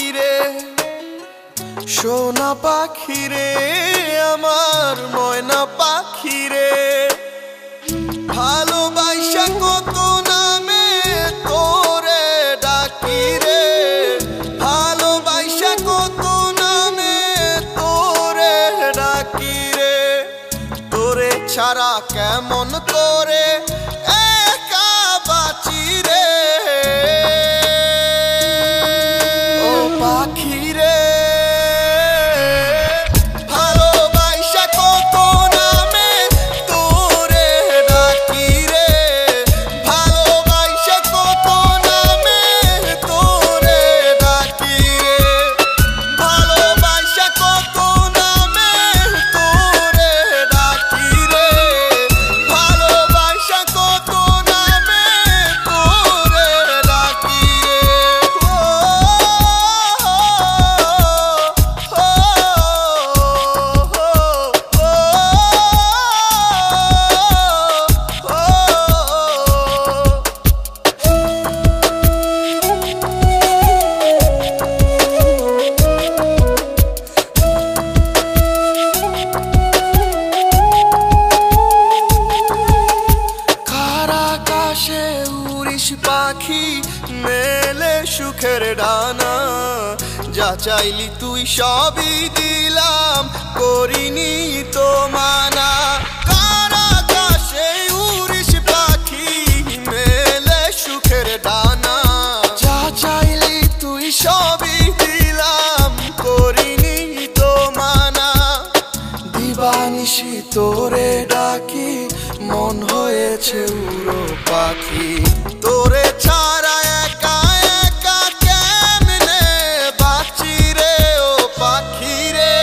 পাখিরে, সোনা পাখিরে, আমার ময়না পাখিরে, ভালোবাসা কত নামে তোরে ডাকিরে, ভালোবাসা কত নামে তোরে ডাকিরে, তোরে ছাড়া কেমন করে একা বাঁচি রে। ও পাখিরে, ভালোবাসা কত নামে তোরে ডাকিরে, ভালোবাসা কত নামে তোরে ডাকিরে, ভালোবাসা কত নামে তোরে ডাকিরে, ভালোবাসা কত নামে তোরে ডাকিরে। আকাশে উড়িস পাখি, মেলে সুখের ডানা, যা চাইলি তুই সবই দিলাম, করিনি তো মানা। আকাশে উড়িস পাখি, মেলে সুখের ডানা, যা চাইলি তুই সবই দিলাম, করিনি তো মানা। দিবানিশি তোরে ডাকি, মন হয়েছে উড়ো পাখি, তোরে ছাড়া একা একা কেমনে বাঁচি রে। ও পাখি রে,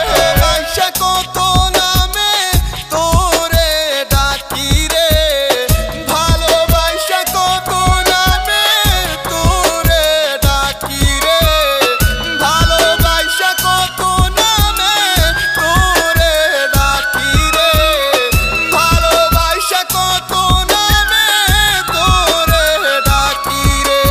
ভালোবাসা কত নামে তোরে ডাকি রে, ভালোবাসা কত নামে তোরে ডাকি রে, ভালোবাসা কত নামে তোরে ডাকি রে, ভালোবাসা কত নামে তোরে ডাকি রে।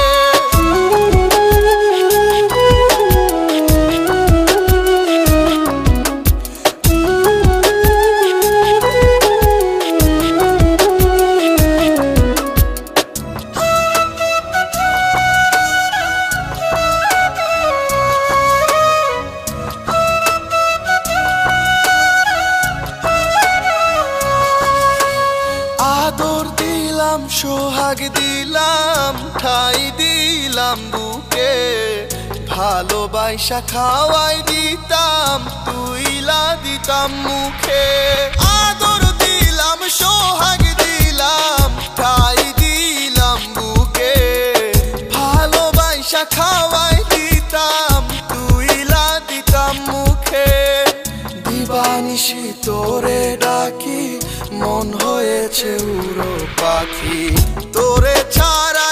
আদর দিলাম, সোহাগ দিলাম, ঠাই দিলাম বুকে, ভালোবাসা খাওয়াই দিতাম, তুইলা দিতাম মুখে। আদর দিলাম, সোহাগ দিলাম, ঠাই দিলাম বুকে, ভালোবাসা খাওয়াই দিতাম, তুইলা দিতাম মুখে। দিবানিশি তোরে ডাকি, মন হয়েছে উড়ো পাখি, তোরে ছাড়া